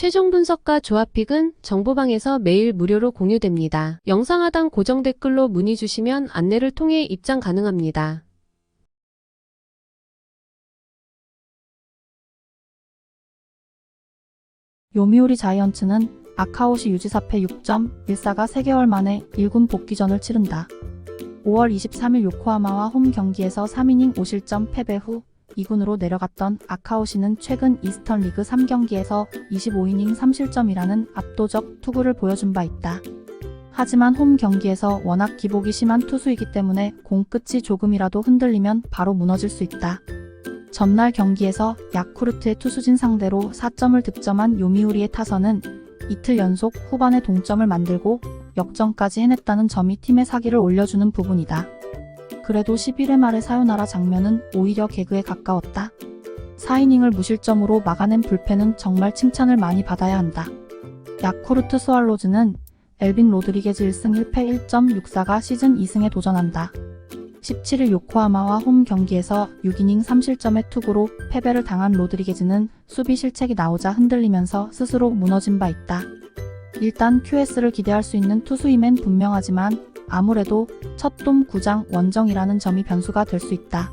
최종 분석과 조합픽은 정보방에서 매일 무료로 공유됩니다. 영상 하단 고정 댓글로 문의 주시면 안내를 통해 입장 가능합니다. 요미우리 자이언츠는 아카오시 유지 4패 6점, 1사가 3개월 만에 1군 복귀전을 치른다. 5월 23일 요코하마와 홈 경기에서 3이닝 5실점 패배 후 2군으로 내려갔던 아카오시는 최근 이스턴 리그 3경기에서 25이닝 3실점이라는 압도적 투구를 보여준 바 있다. 하지만 홈 경기에서 워낙 기복이 심한 투수이기 때문에 공 끝이 조금이라도 흔들리면 바로 무너질 수 있다. 전날 경기에서 야쿠르트의 투수진 상대로 4점을 득점한 요미우리의 타선은 이틀 연속 후반에 동점을 만들고 역전까지 해냈다는 점이 팀의 사기를 올려주는 부분이다. 그래도 11회 말의 사요나라 장면은 오히려 개그에 가까웠다. 4이닝을 무실점으로 막아낸 불펜은 정말 칭찬을 많이 받아야 한다. 야쿠르트 스왈로즈는 엘빈 로드리게즈 1승 1패 1.64가 시즌 2승에 도전한다. 17일 요코하마와 홈 경기에서 6이닝 3실점의 투구로 패배를 당한 로드리게즈는 수비 실책이 나오자 흔들리면서 스스로 무너진 바 있다. 일단 QS를 기대할 수 있는 투수임엔 분명하지만 아무래도 첫 돔 구장 원정이라는 점이 변수가 될 수 있다.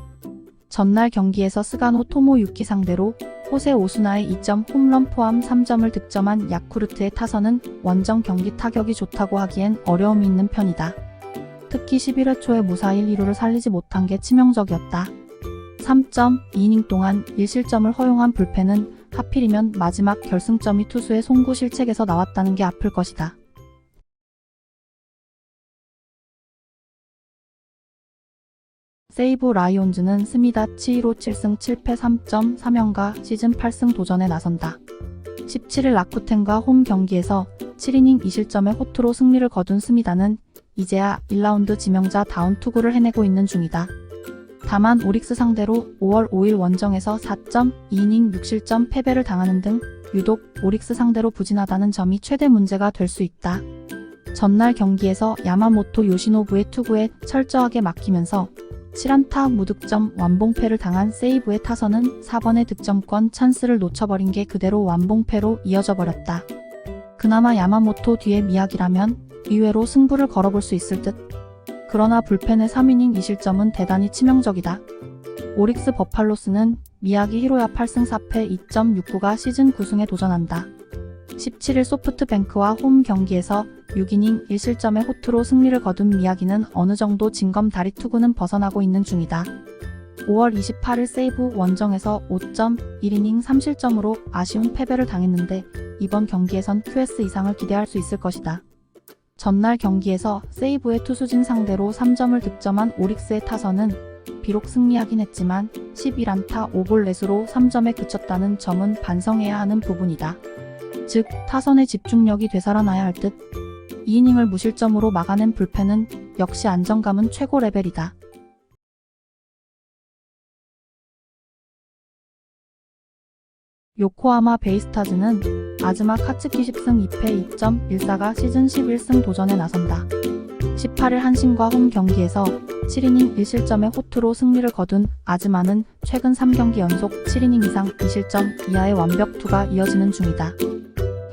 전날 경기에서 스가노 토모유키 상대로 호세 오수나의 2점 홈런 포함 3점을 득점한 야쿠르트의 타선은 원정 경기 타격이 좋다고 하기엔 어려움이 있는 편이다. 특히 11회 초에 무사히 1루를 살리지 못한 게 치명적이었다. 3.2이닝 동안 1실점을 허용한 불펜은 하필이면 마지막 결승점이 투수의 송구 실책에서 나왔다는 게 아플 것이다. 세이브 라이온즈는 스미다 치히로 7승 7패 3.3연가 시즌 8승 도전에 나선다. 17일 라쿠텐과 홈 경기에서 7이닝 2실점의 호투로 승리를 거둔 스미다는 이제야 1라운드 지명자 다운 투구를 해내고 있는 중이다. 다만 오릭스 상대로 5월 5일 원정에서 4.2이닝 6실점 패배를 당하는 등 유독 오릭스 상대로 부진하다는 점이 최대 문제가 될 수 있다. 전날 경기에서 야마모토 요시노부의 투구에 철저하게 막히면서 7안타 무득점 완봉패를 당한 세이브의 타선은 4번의 득점권 찬스를 놓쳐버린 게 그대로 완봉패로 이어져 버렸다. 그나마 야마모토 뒤에 미약이라면 의외로 승부를 걸어볼 수 있을 듯. 그러나 불펜의 3이닝 2실점은 대단히 치명적이다. 오릭스 버팔로스는 미야기 히로야 8승 4패 2.69가 시즌 9승에 도전한다. 17일 소프트뱅크와 홈 경기에서 6이닝 1실점의 호투로 승리를 거둔 미야기는 어느 정도 진검다리 투구는 벗어나고 있는 중이다. 5월 28일 세이브 원정에서 5.1이닝 3실점으로 아쉬운 패배를 당했는데 이번 경기에선 QS 이상을 기대할 수 있을 것이다. 전날 경기에서 세이브의 투수진 상대로 3점을 득점한 오릭스의 타선은 비록 승리하긴 했지만 11안타 5볼넷으로 3점에 그쳤다는 점은 반성해야 하는 부분이다. 즉 타선의 집중력이 되살아나야 할 듯. 2이닝을 무실점으로 막아낸 불펜은 역시 안정감은 최고 레벨이다. 요코하마 베이스타즈는 아즈마 카츠키 10승 2패 2.14가 시즌 11승 도전에 나선다. 18일 한신과 홈 경기에서 7이닝 1실점의 호투로 승리를 거둔 아즈마는 최근 3경기 연속 7이닝 이상 2실점 이하의 완벽투가 이어지는 중이다.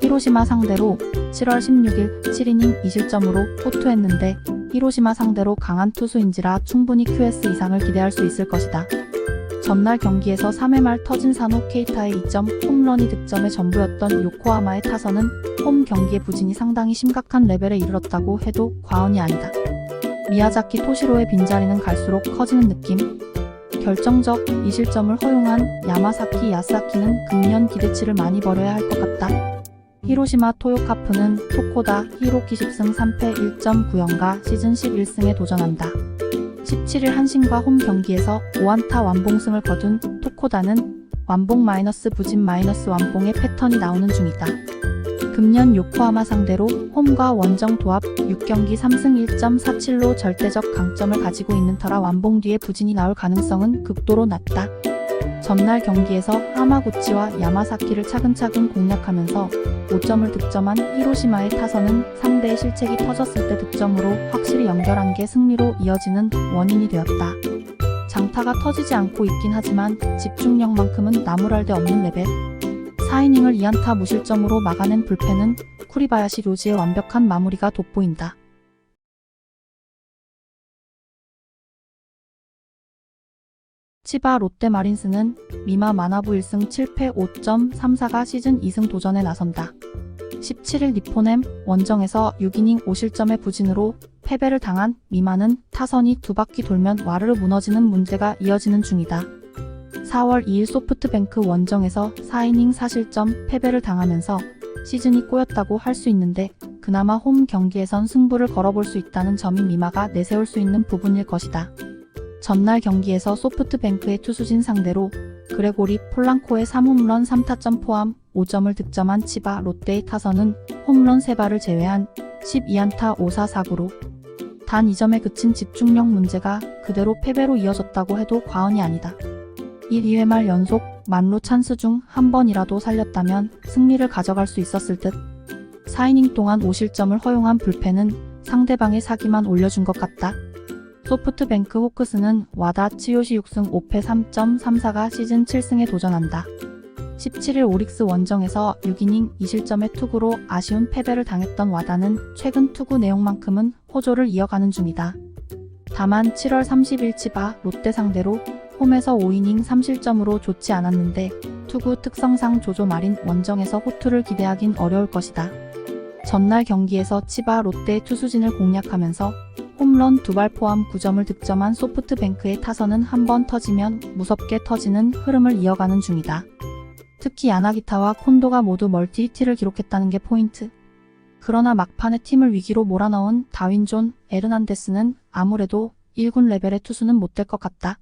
히로시마 상대로 7월 16일 7이닝 2실점으로 호투했는데 히로시마 상대로 강한 투수인지라 충분히 QS 이상을 기대할 수 있을 것이다. 전날 경기에서 3회 말 터진 사노 케이타의 2점 홈런이 득점의 전부였던 요코하마의 타선은 홈 경기의 부진이 상당히 심각한 레벨에 이르렀다고 해도 과언이 아니다. 미야자키 토시로의 빈자리는 갈수록 커지는 느낌. 결정적 2실점을 허용한 야마사키 야사키는 금년 기대치를 많이 버려야 할 것 같다. 히로시마 토요카프는 토코다 히로키 10승 3패 1.9연가 시즌 11승에 도전한다. 17일 한신과 홈 경기에서 5안타 완봉승을 거둔 토코다는 완봉 마이너스 부진 마이너스 완봉의 패턴이 나오는 중이다. 금년 요코하마 상대로 홈과 원정 도합 6경기 3승 1.47로 절대적 강점을 가지고 있는 터라 완봉 뒤에 부진이 나올 가능성은 극도로 낮다. 전날 경기에서 하마구치와 야마사키를 차근차근 공략하면서 5점을 득점한 히로시마의 타선은 상대의 실책이 터졌을 때 득점으로 확실히 연결한 게 승리로 이어지는 원인이 되었다. 장타가 터지지 않고 있긴 하지만 집중력만큼은 나무랄 데 없는 레벨. 4이닝을 2안타 무실점으로 막아낸 불펜은 쿠리바야시 료지의 완벽한 마무리가 돋보인다. 치바 롯데 마린스는 미마 마나부 1승 7패 5.34가 시즌 2승 도전에 나선다. 17일 니포넴 원정에서 6이닝 5실점의 부진으로 패배를 당한 미마는 타선이 두 바퀴 돌면 와르르 무너지는 문제가 이어지는 중이다. 4월 2일 소프트뱅크 원정에서 4이닝 4실점 패배를 당하면서 시즌이 꼬였다고 할 수 있는데 그나마 홈 경기에선 승부를 걸어볼 수 있다는 점이 미마가 내세울 수 있는 부분일 것이다. 전날 경기에서 소프트뱅크의 투수진 상대로 그레고리 폴랑코의 3홈런 3타점 포함 5점을 득점한 치바 롯데의 타선은 홈런 3발을 제외한 12안타 5사 4구로 단 2점에 그친 집중력 문제가 그대로 패배로 이어졌다고 해도 과언이 아니다. 1, 2회 말 연속 만루 찬스 중 한 번이라도 살렸다면 승리를 가져갈 수 있었을 듯. 4이닝 동안 5실점을 허용한 불펜은 상대방의 사기만 올려준 것 같다. 소프트뱅크 호크스는 와다 치요시 6승 5패 3.34가 시즌 7승에 도전한다. 17일 오릭스 원정에서 6이닝 2실점의 투구로 아쉬운 패배를 당했던 와다는 최근 투구 내용만큼은 호조를 이어가는 중이다. 다만 7월 30일 치바 롯데 상대로 홈에서 5이닝 3실점으로 좋지 않았는데 투구 특성상 조조 마린 원정에서 호투를 기대하긴 어려울 것이다. 전날 경기에서 치바 롯데의 투수진을 공략하면서 홈런 2발 포함 9점을 득점한 소프트뱅크의 타선은 한 번 터지면 무섭게 터지는 흐름을 이어가는 중이다. 특히 야나기타와 콘도가 모두 멀티 히트를 기록했다는 게 포인트. 그러나 막판에 팀을 위기로 몰아넣은 다윈존 에르난데스는 아무래도 1군 레벨의 투수는 못 될 것 같다.